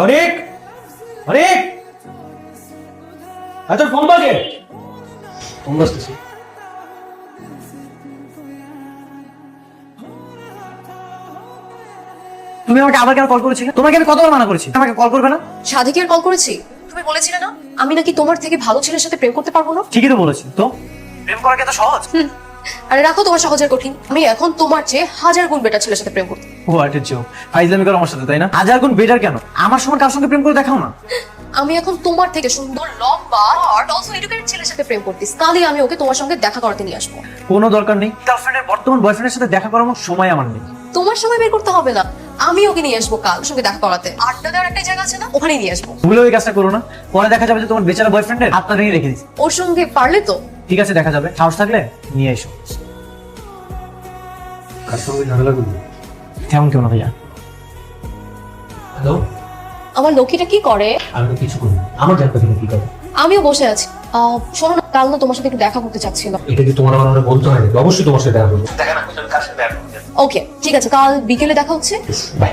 অনেক অনেক আচ্ছা ফোন বাজে ফোন বাজতেছে। তুমি আমাকে আবার কেন কল করেছিলে? তোমাকে আমি কতবার মানা করেছি আমাকে কল করবে না? সাদিকে আর কল করেছি? তুমি বলেছিলে না আমি নাকি তোমার থেকে ভালো ছেলের সাথে প্রেম করতে পারবো না? ঠিকই তো বলেছি। তো প্রেম করা কি এত সহজ? আরে রাখো তোমার সহজের কঠিন। আমি এখন তোমার চেয়ে 1000 গুণ বেটার ছেলের সাথে প্রেম করতে। What a joke. ফাইজলামি করো আমার সাথে, তাই না? হাজার গুণ বেটার কেন? আমার সময় কার সঙ্গে প্রেম করে দেখাও না। আমি এখন তোমার থেকে সুন্দর লম্বা আর অলসো এডুকেটেড ছেলের সাথে প্রেম করতেছি। কালই আমি ওকে তোমার সঙ্গে দেখা করাতে নিয়ে আসবো। কোনো দরকার নেই। গার্লফ্রেন্ডের বর্তমান বয়ফ্রেন্ডের সাথে দেখা করার মতো সময় আমার নেই। তোমার সময় বের করতে হবে না, আমি ওকে নিয়ে আসবো কাল ওর সঙ্গে দেখা করাতে। আড্ডা দেওয়ার একটা জায়গা আছে না, ওখানেই নিয়ে আসবো। ভুলে ওই কাজটা করো না, পরে দেখা যাবে যে তোমার বেচারা বয়ফ্রেন্ডের হাতটা ভেঙে রেখে দিচ্ছে। ওর সঙ্গে পারলে তো ঠিক আছে, দেখা যাবে। সাহস থাকলে নিয়ে এসো। কার সঙ্গে ঝামেলা করবি? কেমন কেমন ভাইয়া? হ্যালো, আমার লক্ষ্মীটা কি করে? আমি তো কিছু করি না। আমার জানতে তুমি কি করো? আমিও বসে আছি। শোনো না, কাল না তোমার সাথে একটু দেখা করতে চাচ্ছিল। এটা কি তোমার আমার বলতে হয় নাকি? অবশ্যই তোমার সাথে দেখা করবো। দেখা না করলে কার সাথে দেখা করবে? ওকে ঠিক আছে, কাল বিকেলে দেখা হচ্ছে। বাই।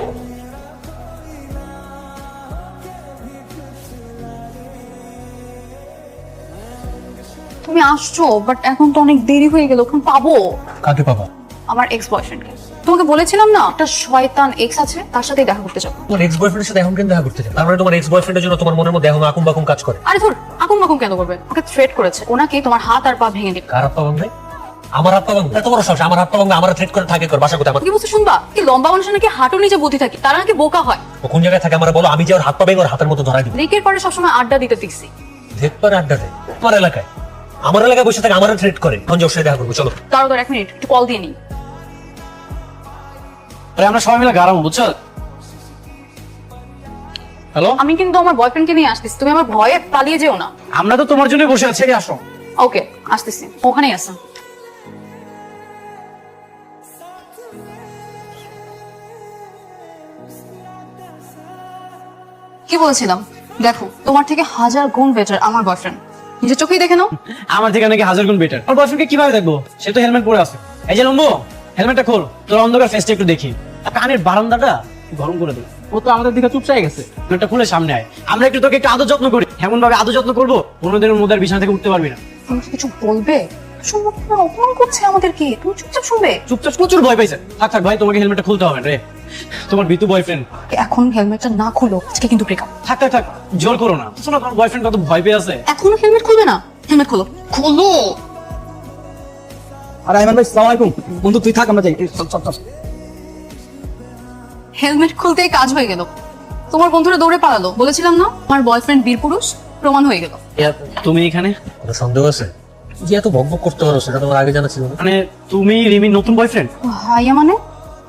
তুমি আসছো, বাট এখন তো অনেক দেরি হয়ে গেল। এখন পাবো কাকে পাবা? আমার এক্স বয়ফ্রেন্ডকে। তোমাকে বলেছিলাম না একটা শয়তান এক্স আছে, তার সাথেই দেখা করতে যাবো। তোমার এক্স বয়ফ্রেন্ডের সাথে এখন কেন দেখা করতে চাও? তার মানে তোমার এক্স বয়ফ্রেন্ডের জন্য তোমার মনের মধ্যে এখন আকুম বাকুম কাজ করে। আরে ধর, আকুম বাকুম কেন করবে? ওকে থ্রেট করেছে, ওনাকে তোমার হাত আর পা ভেঙে দিবে। কার হাত পা ভাঙবে? আমার হাত পা ভাঙবে? এত বড় সাহস! আমার হাত পা ভাঙবে? আমার থ্রেট করে থাকে কর বাসা কোথায় আমার? কি বলছো শুনবা? কি লম্বা মানুষের নাকি হাঁটুর নিচে বুদ্ধি থাকে, তারা নাকি বোকা হয়। ও কোন জায়গায় থাকে আমার বলো, আমি যে ওর হাত পা ভেঙে ওর হাতের মতো ধরাই দিব। ব্রেকের পরে সবসময় আড্ডা দিতে দেখছি। দেখবার আড্ডা দেয় তোমার এলাকায়? আমার এলাকায় বসে থাকে, আমার থ্রেট করে। এখন যে ওর সাথে দেখা করবো, চলো। দাঁড়াও 1 মিনিট, একটু কল দিয়ে নিই। আরে আমরা সবাই মিলে গারাম, বুঝছো? হ্যালো, আমি কিন্তু আমার বয়ফ্রেন্ডকে নিয়ে আসতেছি, তুমি আমার ভয়ে পালিয়ে যেও না। আমরা তো তোমার জন্য বসে আছি, আসো। ওকে আসতেছি, ওখানেই আসো। কি বলছিলাম, দেখো তোমার থেকে 1000 গুণ বেটার আমার বয়ফ্রেন্ড। নিজের চোখেই দেখে নাও। আমার থেকে নাকি হাজার গুণ বেটার। আমার বয়ফ্রেন্ডকে কিভাবে দেখবো? সে তো হেলমেট পরে আছে। এই যে লম্বু, হেলমেটটা খোল, তোর অন্ধকার ফেসটা একটু দেখি। কানের বারান্দাটা গরম করে দিই। ও তো আমাদের দিকে চুপচাই গেছে। হেলমেটটা খুলে সামনে আয়, আমরা একটু তোকে একটু আদর যত্ন করি। এমন ভাবে আদর যত্ন করবো, 15 দিনের মধ্যে আর বিছানা থেকে উঠতে পারবি না। তুমি কিছু বলবে? শুনবো, তোমার অপমান করছে আমাদেরকে, তুমি চুপচাপ শুনবে। চুপচাপ প্রচুর ভয় পাইছে। থাক থাক ভাই, তোমাকে হেলমেটটা খুলতে হবে রে। তোমার বিতু বয়ফ্রেন্ড। এখন হেলমেটটা না খুলো, আজকে কিন্তু ব্রেকআপ। থাক থাক থাক, জোর করো না। শোনো, তোমার বয়ফ্রেন্ড কত ভয় পেয়ে আছে। এখনো হেলমেট খুলবে না? হেলমেট খোলো, খোলো। আরে আইমান ভাই, আসসালামু আলাইকুম। বন্ধু তুই থাক, আমরা যাই। চল চল চল। হেলমেট খুলতেই কাজ হয়ে গেল। তোমার বন্ধুরা দৌড়ে পালালো। বলেছিলাম না আমার বয়ফ্রেন্ড বীর পুরুষ, প্রমাণ হয়ে গেল। তুমি এখানে? সন্দেহ আছে যে এত বকবক করতে পারো, সেটা তোমার আগে জানা ছিল না? মানে তুমি রিমির নতুন বয়ফ্রেন্ড? ভাইয়া মানে?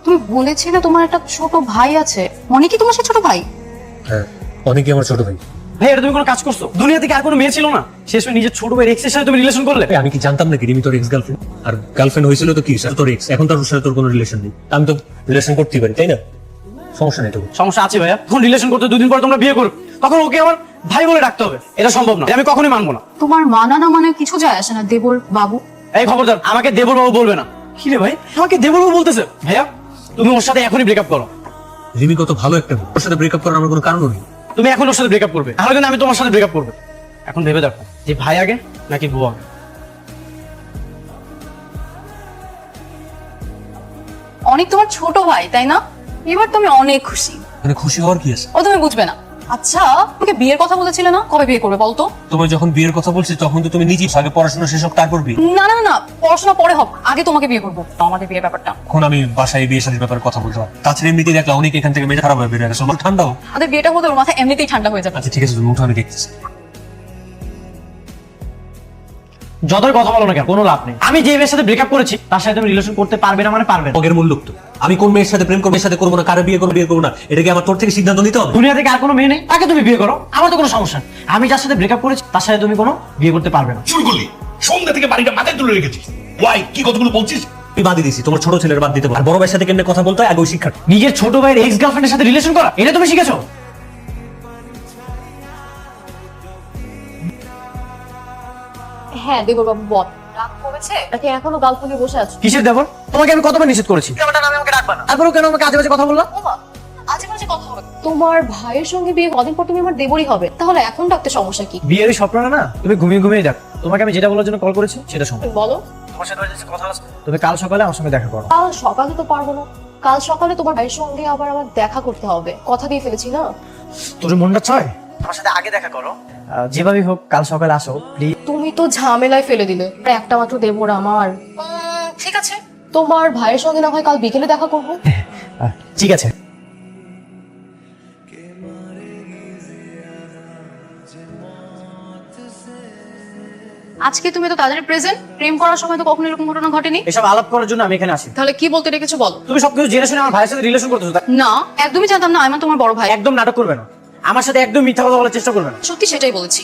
তুমি বলেছিলে তোমার একটা ছোট ভাই আছে। অনেকই তোমার সে ছোট ভাই? হ্যাঁ, অনেকই আমার ছোট ভাই। ভাই, এটা তুমি কোনো কাজ করছো? দুনিয়া থেকে আর কোনো মেয়ে ছিল না? শেষ হয়ে নিজের ছোট ভাইয়ের এক্সের সাথে তুমি রিলেশন করলে? আমি কি জানতাম নাকি রিমি তোর এক্স গার্লফ্রেন্ড? আর গার্লফ্রেন্ড হয়েছিল তো কি, সেটা তোর এক্স। এখন তার সাথে তোর কোনো রিলেশন নেই। আমি তো রিলেশন করতেই পারি, তাই না? সমস্যা নেই। তো সমস্যা আছে ভাইয়া। এখন রিলেশন করতে 2 দিন পর তোমরা বিয়ে করো, তখন ওকে আমার ভাই বলে ডাকতে হবে? এটা সম্ভব না, আমি কখনোই মানবো না। তোমার মানা না মানে কিছু যায় আসে না দেবর বাবু। এই খবরদার, আমাকে দেবর বাবু বলবে না। কি রে ভাই, আমাকে দেবর বাবু বলতেছে? ভাইয়া, তুমি ওর সাথে এখনই ব্রেকআপ করো। রিমি কত ভালো একটা মেয়ে, ওর সাথে ব্রেকআপ করার আমার কোনো কারণ নেই। তুমি এখন ওর সাথে ব্রেকআপ করবে, তাহলে কিন্তু আমি তোমার সাথে ব্রেকআপ করবো। এখন ভেবে দেখো যে ভাই আগে নাকি বউ আগে। অনেক তোমার ছোট ভাই, তাই না? এবার তুমি অনেক খুশি। মানে খুশি হওয়ার কি আছে? ও তুমি বুঝবে না। আচ্ছা, তোমাকে বিয়ের কথা বলেছিলে না? কবে বিয়ে করবে বলতো? তোমার যখন বিয়ের কথা বলছি তখন তো তুমি নিজেই আগে পড়াশোনা শেষ হোক তারপর বিয়ে। না না না, পড়াশোনা পরে হোক, আগে তোমাকে বিয়ে করবো। আমাদের বিয়ের ব্যাপারটা এখন আমি বাসায় বিয়ে শাদীর ব্যাপারে কথা বলতে পারি। তাছাড়া এমনিতেই দেখলাম অনেক এখান থেকে মেয়ে খারাপ হয়ে বেরিয়ে গেছে। আমার ঠান্ডা হোক। আমাদের বিয়েটা হলে ওর মাথা এমনিতেই ঠান্ডা হয়ে যাবে। আচ্ছা ঠিক আছে, তুমি উঠো, আমি দেখতেছি। যতই কথা বলো না কেন, কোনো লাভ নেই। আমি যে মেয়ের সাথে ব্রেকআপ করেছি তার সাথে তুমি রিলেশন করতে পারবে না মানে পারবে না। আগের মূল্য তো আমি কোন মেয়ের সাথে প্রেম করবো, মেয়ের সাথে করবো না, কারে বিয়ে করবো না, এটা কি আমার তোর থেকে সিদ্ধান্ত নিতে হবে? দুনিয়া থেকে আর কোনো মেয়ে নেই, তাকে তুমি বিয়ে করো, আমার তো কোনো সমস্যা নেই। আমি যার সাথে ব্রেকআপ করেছি তার সাথে তুমি কোনো বিয়ে করতে পারবে না। শুরু করলি সন্ধ্যা থেকে বাড়িটা মাথায় তুলে রেখেছিস। ওয়াই কি কতগুলো বলছিস? আমি বাদ দিয়েছি, তোমার ছোট ছেলের বাদ দিতে পারো। আর বড় ভাইয়ের সাথে কেমনে কথা বলতে হয় আগে ওই শিক্ষা। নিজের ছোট ভাইয়ের এক্স গার্লফ্রেন্ডের সাথে রিলেশন করা, এটা তুমি শিখেছো? হ্যাঁ দেবর বাবু বল, রাগ করেছে নাকি এখনো গালফুলে বসে আছো? কিসের দেবর? তোমাকে আমি কতবার নিষেধ করেছি আমাকে ডাকবা না, তারপরেও কেন আমাকে আজে বাজে কথা বললা? ও মা, আজে বাজে কথা হবে। তোমার ভাইয়ের সঙ্গে বিয়ে কদিন পর তুমি আমার দেবরই হবে, তাহলে এখন ডাকতে সমস্যা কি? বিয়ের স্বপ্ন না তুমি ঘুমিয়ে ঘুমিয়ে দেখ। তোমাকে আমি যেটা বলার জন্য কল করেছি সেটা শোনো। বলো। তোমার সাথে যে কথা আছে, তুমি কাল সকালে আমার সঙ্গে দেখা করো। কাল সকালে তো পারবো না, কাল সকালে তোমার ভাইয়ের সঙ্গে আবার আমার দেখা করতে হবে, কথা দিয়ে ফেলেছি না। তোর মনটা চায় আমার সাথে আগে দেখা করো, যেভাবেই হোক কাল সকালে আসো প্লিজ। তুমি তো ঝামেলায় ফেলে দিলে, একটা মাত্র দেবর আমার। ঠিক আছে, তোমার ভাইয়ের সঙ্গে না হয় কাল বিকেলে দেখা করবো। ঠিক আছে। আজকে তুমি তো তাদের প্রেজেন্ট, প্রেম করার সময় তো কখনো এরকম ঘটনা ঘটেনি। এসব আলাপ করার জন্য আমি এখানে আসি। তাহলে কি বলতে রেখেছো বলো। তুমি সবকিছু জেনে শুনে আমার ভাইয়ের সাথে রিলেশন করতেছো, তাই? না, একদমই জানতাম না আইমান তোমার বড় ভাই। একদম নাটক করবে না, আমার সাথে একদম মিথ্যা কথা বলার চেষ্টা করবে না। সত্যি সেটাই বলেছি,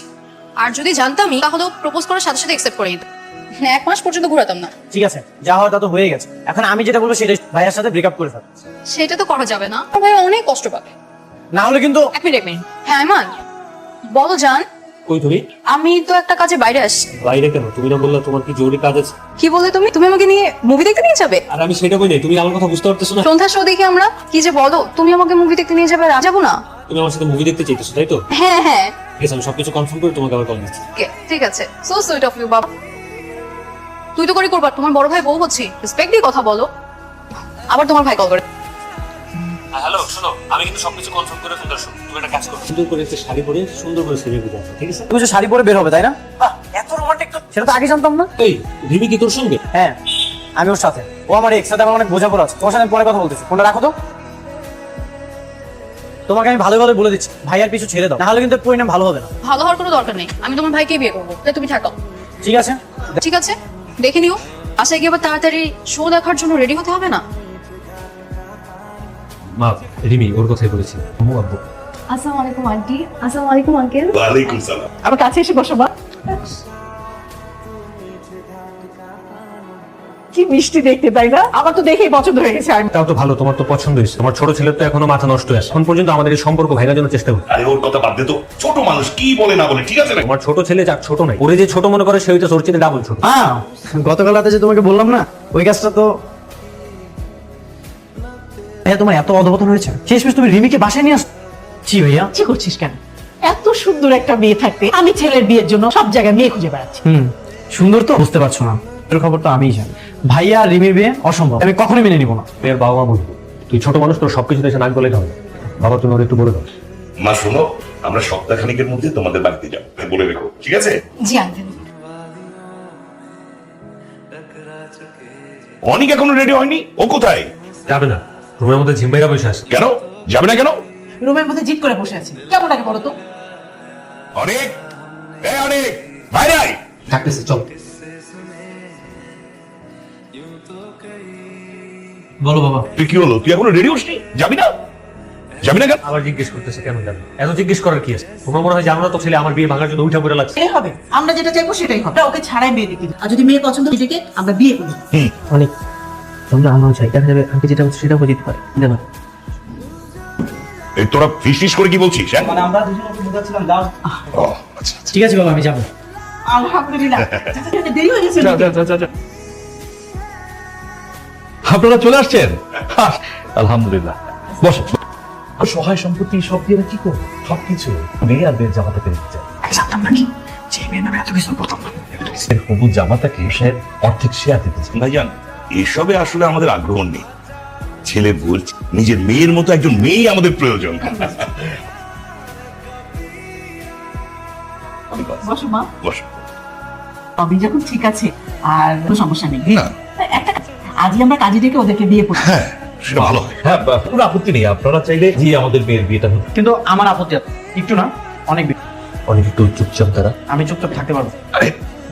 আর যদি জানতামই তাহলে প্রপোজ করার সাথে সাথে অ্যাকসেপ্ট করে নিতাম। 1 মাস পর্যন্ত ঘোরাতাম না। ঠিক আছে, যা হওয়ার তা তো হয়ে গেছে। এখন আমি যেটা বলবো সেটা, ভাইয়ের সাথে ব্রেকআপ করে ফেল। সেটা তো করা যাবে না, আমার ভাই অনেক কষ্ট পাবে। না হলে কিন্তু। 1 মিনিট। হ্যাঁ আইমান বলো জান। কই তুমি? আমি তো একটা কাজে বাইরে আসছি। বাইরে কেন? তুমি না বললা তোমার কি জরুরি কাজ আছে? কি বললে তুমি? তুমি আমাকে নিয়ে মুভি দেখতে নিয়ে যাবে? আর আমি সেটা কই নাই, তুমি আমার কথা বুঝতে পারতেছো না? সন্ধ্যা শো দেখি আমরা। কি যে বলো, তুমি আমাকে মুভি দেখতে নিয়ে যাবে আর আমি যাবো না? তুমি আমার সাথে মুভি দেখতে চাইতেছো তাই তো? হ্যাঁ হ্যাঁ। ঠিক আছে, আমি সবকিছু কনফার্ম করে তোমাকে আবার কল দিচ্ছি। ওকে ঠিক আছে। সো সুইট অফ ইউ বাবা। তুই তো করে করবা, তোমার বড় ভাই বউ হচ্ছি, রেসপেক্ট দিয়ে কথা বলো। আবার তোমার ভাই কল করে। হ্যালো শোনো, আমি কিন্তু সবকিছু কনফার্ম করে ফেলতে আসো। তুমি একটা কাজ করো, সুন্দর করে একটা শাড়ি পরে সুন্দর করে সেজে গুজে আসো, ঠিক আছে? তুমি যে শাড়ি পরে বের হবে তাই না? এত রোমান্টিক তো, সেটা তো আগে জানতাম না। এই রিমি কি তোর সঙ্গে? হ্যাঁ, আমি ওর সাথে, ও আমার এক্স, সাথে আমার অনেক বোঝাপড়া আছে। তোমার সাথে আমি পরে কথা বলতেছি, ফোনটা রাখো তো। তোমাকে আমি ভালো ভালো বলে দিচ্ছি, ভাইয়ার পিছু ছেড়ে দাও, না হলে কিন্তু এর পরিণাম ভালো হবে না। ভালো হওয়ার কোনো দরকার নেই, আমি তোমার ভাইকে বিয়ে করবো, তাই তুমি থাকো। ঠিক আছে? ঠিক আছে, দেখে নিও। আশা গিয়ে আবার তাড়াতাড়ি শো দেখার জন্য রেডি হতে হবে না? মা, রিমি ওর কথাই বলেছি। আম্মু আব্বু। আসসালামু আলাইকুম আন্টি। আসসালামু আলাইকুম আঙ্কেল। ওয়ালাইকুম সালাম। আমার কাছে এসে বসো মা। কি মিষ্টি দেখতে, তাই না? আমার তো দেখেই পছন্দ হয়ে গেছে। আমি তাও তো ভালো, তোমার তো পছন্দ হয়েছে। তোমার ছোট ছেলের তো এখনো মাথা নষ্ট হয়েছে, এখন পর্যন্ত আমাদের এই সম্পর্ক ভাঙার জন্য চেষ্টা করি। আরে ওর কথা বাদ দে তো, ছোট মানুষ কি বলে না বলে, ঠিক আছে না? তোমার ছোট ছেলে যাক ছোট নাই, ওরে যে ছোট মনে করে সে হইতে ওর চেয়ে ডাবল ছোট। হ্যাঁ, গতকাল রাতে যে তোমাকে বললাম না, ওই কাজটা তো। ভাইয়া তোমার এত অধপতন হয়েছে, শেষমেশ তুমি রিমিকে বাসায় নিয়ে আস। জি ভাইয়া। কি করছিস কেন? এত সুন্দর একটা মেয়ে থাকতে আমি ছেলের বিয়ের জন্য সব জায়গায় মেয়ে খুঁজে বেড়াচ্ছি। সুন্দর তো বুঝতে পারছো না, এর খবর তো আমিই জানি। ভাইয়া আর রিমির বিয়ে অসম্ভব, আমি কখনোই মেনে নিব না। এর বাবা মা বুঝবো, তুই ছোট মানুষ, তোর সবকিছু এসে নাক গলাইতে হবে। বাবা তুমি ওর একটু বলে দাও। মা শোনো, আমরা সপ্তাহখানেকের মধ্যে তোমাদের বাড়িতে যাবো, বলে রেখো, ঠিক আছে? জি আঙ্কেল। অনেক এখনো রেডি হয়নি, ও কোথায়? যাবে না, রুমের মধ্যে ঝিম্বাইরা বসে আছে। কেন যাবে না কেন? রুমের মধ্যে জিদ করে বসে আছি। কেমন লাগে বলো তো? অনেক, এই অনেক, বাইরে আয়। থাকতেছে, চল। বলো বাবা। তুই কি হলো, তুই এখনো রেডি হসনি? যাবি না? যাবি না কেন? আবার জিজ্ঞেস করতেছে কেন যাবে? এত জিজ্ঞেস করার কি আছে? তোমার মনে হয় জানো না তো ছেলে আমার বিয়ে ভাঙার জন্য উঠা পড়ে লাগছে? এই হবে, আমরা যেটা চাইবো সেটাই হবে। ওকে ছাড়াই বিয়ে দিবি, আর যদি মেয়ে পছন্দ হয় নিজেকে আমরা বিয়ে করি। অনেক তোমরা আমার চাই, দেখা যাবে আমাকে যেটা হচ্ছে সেটা হয়ে যেতে পারে। দেবা এই তোরা ফিস করে কি বলছিস? হ্যাঁ? মানে আমরা দুজন ওকে বোঝাচ্ছিলাম, দাও। ও, আচ্ছা, আচ্ছা। ঠিক আছে বাবা, আমি যাবো। আলহামদুলিল্লাহ। দেরি হয়ে গেছে। আপনারা চলে আসছেন? আলহামদুলিল্লাহ, বসে। সহায় সম্পত্তি সব দিয়ে কি করবো? সবকিছু মেয়ে আর মেয়ের জামাতাকে দিতে চাই। জানতাম নাকি যে মেয়ের নামে এত কিছু করতাম না। হবু জামাতাকে সে অর্ধেক শেয়ার দিতে চাই। ভাইজান, এসবে আসলে আমাদের আগ্রহ নেই। ছেলে বলছে নিজের মেয়ের মতো একজন মেয়ে আমাদের প্রয়োজন। বসো মা। বস। আমি যখন ঠিক আছে আর কোনো সমস্যা নেই। না, একটা কাজ, আজই আমরা কাজে ডেকে ওদেরকে বিয়ে করবো। হ্যাঁ সেটা ভালো হয়। হ্যাঁ, কোনো আপত্তি নেই। আপনারা চাইলে যে আমাদের মেয়ের বিয়েটা হোক। কিন্তু আমার আপত্তি আছে, একটু না অনেক বেশি। অনেক একটু চুপচাপ তারা। আমি চুপচাপ থাকতে পারবো। আরে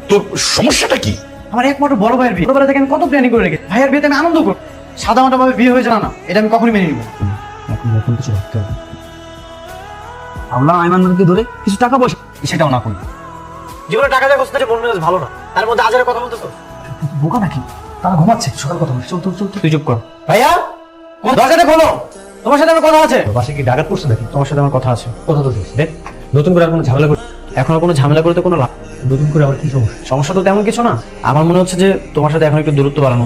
তোর সমস্যাটা কি? আমার একমাত্র বড় ভাইয়ের বিয়ে, ছোটবেলা থেকে আমি কত প্ল্যানিং করে রেখেছি। ভাইয়ের বিয়েতে আমি আনন্দ করব, সাদা মাটা ভাবে বিয়ে হয়ে যায় না, এটা আমি কখনোই মেনে নিব না। এখন নতুন কিছু ভাবতে হবে। আমরা আইমানকে ধরে কিছু টাকা পয়সা, সেটাও না করি। জীবনে টাকা দিয়ে বসতে মন মেজাজ ভালো না, তার মধ্যে আজের কথা বলতেছো। বোকা নাকি? তারা ঘুমাচ্ছে, সকাল কথা বলছে। চল চল চল, তুই চুপ কর। ভাইয়া দরজাটা খোলো, তোমার সাথে আমার কথা আছে। বাসে কি ডাকাত পড়ছে নাকি? তোমার সাথে আমার কথা আছে। কথা তো শেষ। দেখ, নতুন করে আর কোনো ঝামেলা করে, এখন আর কোনো ঝামেলা করতে কোনো লাভ। নতুন করে আবার কি সমস্যা? সমস্যা তো তেমন কিছু না, আমার মনে হচ্ছে যে তোমার সাথে এখন একটু দূরত্ব বাড়ানো।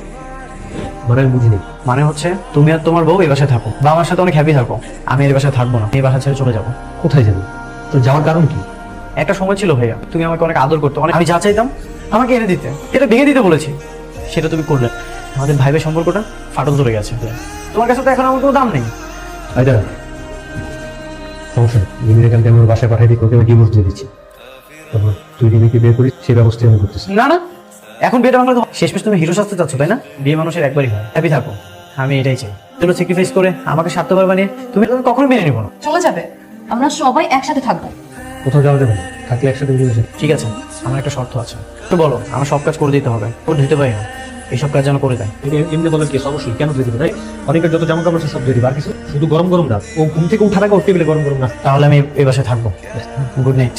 মানে আমি বুঝিনি। মানে হচ্ছে তুমি আর তোমার বউ এই বাসায় থাকো বা আমার সাথে অনেক হ্যাপি থাকো, আমি এই বাসায় থাকবো না, এই বাসা ছেড়ে চলে যাবো। কোথায় যাবি? তোর যাওয়ার কারণ কি? একটা সময় ছিল ভাইয়া, তুমি আমাকে অনেক আদর করতে, অনেক আমি যা চাইতাম আমাকে এনে দিতে, এটা ভেঙে দিতে বলেছি, সেটা তুমি করলে। আমাদের ভাই ভাই সম্পর্কটা ফাটল ধরে গেছে। তোমার কাছে তো এখন আমার কোনো দাম নেই। আইদা সমস্যা নেই, রিমির এখান থেকে আমার বাসায় পাঠিয়ে দিই, ওকে আমি ডিভোর্স দিয়ে দিচ্ছি। তারপর তুই রিমিকে বিয়ে করিস, সেই ব্যবস্থা আমি করতেছি। না না, এখন বিয়েটা ভাঙলে তো শেষমেশ তুমি হিরো সাজতে চাচ্ছ, তাই না? বিয়ে মানুষের একবারই হয়, হ্যাপি থাকো, আমি এটাই চাই। তুমি স্যাক্রিফাইস করে আমাকে স্বার্থপর বানিয়ে তুমি কখনো মেনে নিবো না। চলে যাবে, আমরা সবাই একসাথে থাকবো। কোথাও যাওয়া যাবে না, থাকলে একসাথে মিলে যাবে। ঠিক আছে, আমার একটা শর্ত আছে। তো বলো, আমার সব কাজ করে দিতে হবে, ওর দিতে পারি না, এইসব কাজ যেন করে দেয়। এমনি বলার কি অবশ্যই, কেন দিয়ে দেবে তাই? অনেকের যত জামা কাপড় আছে সব দিয়ে দিবে, আর কিছু শুধু গরম গরম রাখ, ও ঘুম থেকে উঠার আগে ওর টেবিলে গরম গরম রাখ। তাহলে আমি এই বাসায় থাকবো। Good night.